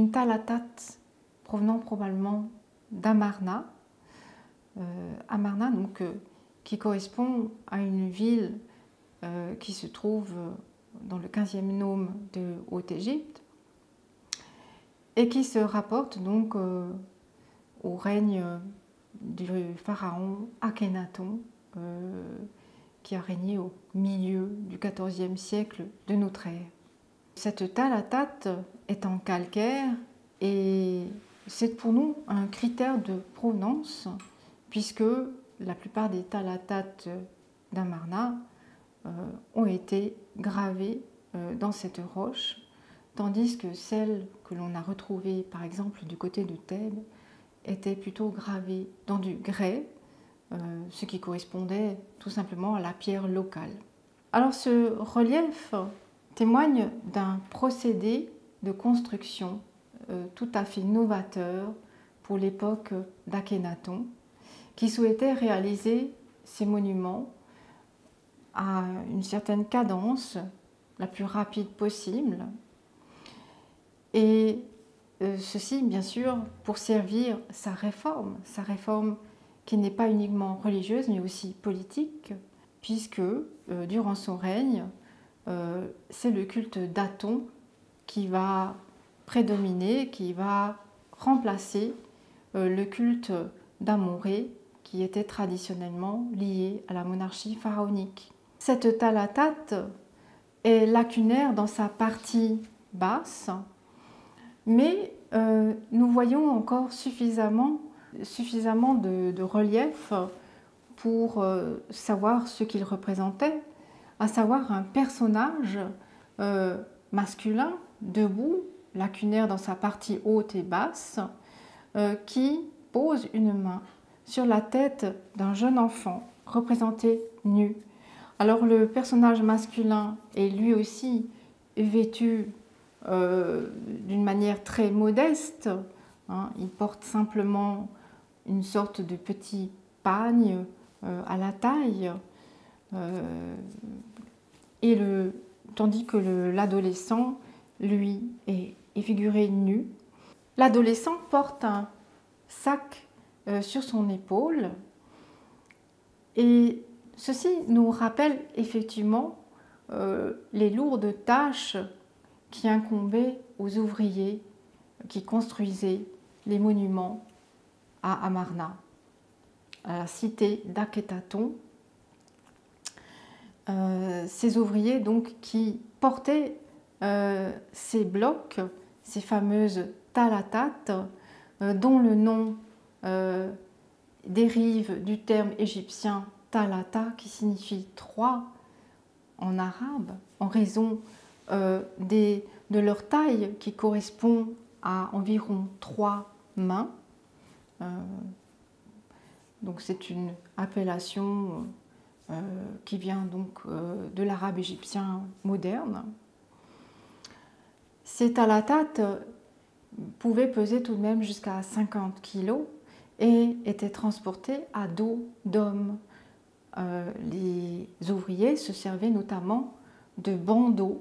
une Talatat provenant probablement d'Amarna. Amarna, donc, qui correspond à une ville qui se trouve dans le 15e nome de Haute-Égypte et qui se rapporte donc au règne du pharaon Akhenaton qui a régné au milieu du XIVe siècle de notre ère. Cette Talatat est en calcaire et c'est pour nous un critère de provenance puisque la plupart des Talatat d'Amarna ont été gravées dans cette roche, tandis que celles que l'on a retrouvées par exemple du côté de Thèbes étaient plutôt gravées dans du grès, ce qui correspondait tout simplement à la pierre locale. Alors ce relief témoigne d'un procédé de construction tout à fait novateur pour l'époque d'Akhénaton, qui souhaitait réaliser ces monuments à une certaine cadence, la plus rapide possible, et ceci bien sûr pour servir sa réforme qui n'est pas uniquement religieuse mais aussi politique, puisque durant son règne, c'est le culte d'Aton qui va prédominer, qui va remplacer le culte d'Amon-Ré qui était traditionnellement lié à la monarchie pharaonique. Cette Talatat est lacunaire dans sa partie basse, mais nous voyons encore suffisamment de relief pour savoir ce qu'il représentait, à savoir un personnage masculin, debout, lacunaire dans sa partie haute et basse, qui pose une main sur la tête d'un jeune enfant représenté nu. Alors le personnage masculin est lui aussi vêtu d'une manière très modeste, hein. Il porte simplement une sorte de petit pagne à la taille, tandis que l'adolescent, lui, est figuré nu. L'adolescent porte un sac sur son épaule et ceci nous rappelle effectivement les lourdes tâches qui incombaient aux ouvriers qui construisaient les monuments à Amarna, à la cité d'Akhénaton. Ces ouvriers donc qui portaient ces blocs, ces fameuses Talatat, dont le nom dérive du terme égyptien Talata qui signifie trois en arabe, en raison de leur taille qui correspond à environ 3 mains. Donc c'est une appellation qui vient donc de l'arabe égyptien moderne. Ces Talatat pouvaient peser tout de même jusqu'à 50 kg et étaient transportés à dos d'homme. Les ouvriers se servaient notamment de bandeaux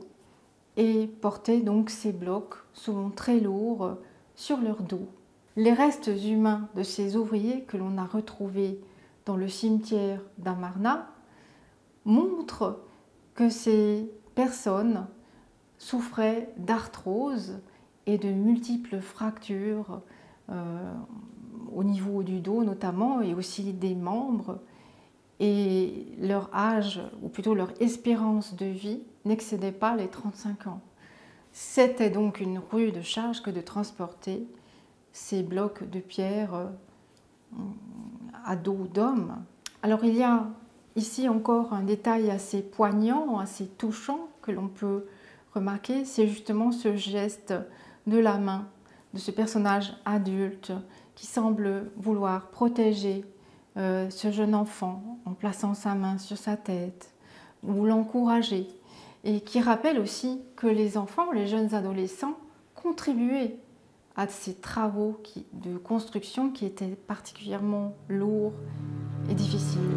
et portaient donc ces blocs souvent très lourds sur leur dos. Les restes humains de ces ouvriers que l'on a retrouvés dans le cimetière d'Amarna montrent que ces personnes souffraient d'arthrose et de multiples fractures au niveau du dos notamment et aussi des membres, et leur âge, ou plutôt leur espérance de vie, n'excédait pas les 35 ans. C'était donc une rude charge que de transporter ces blocs de pierre à dos d'homme. Alors il y a ici encore un détail assez poignant, assez touchant que l'on peut remarquer, c'est justement ce geste de la main de ce personnage adulte qui semble vouloir protéger ce jeune enfant en plaçant sa main sur sa tête ou l'encourager, et qui rappelle aussi que les enfants, les jeunes adolescents contribuaient à ces travaux de construction qui étaient particulièrement lourds et difficiles.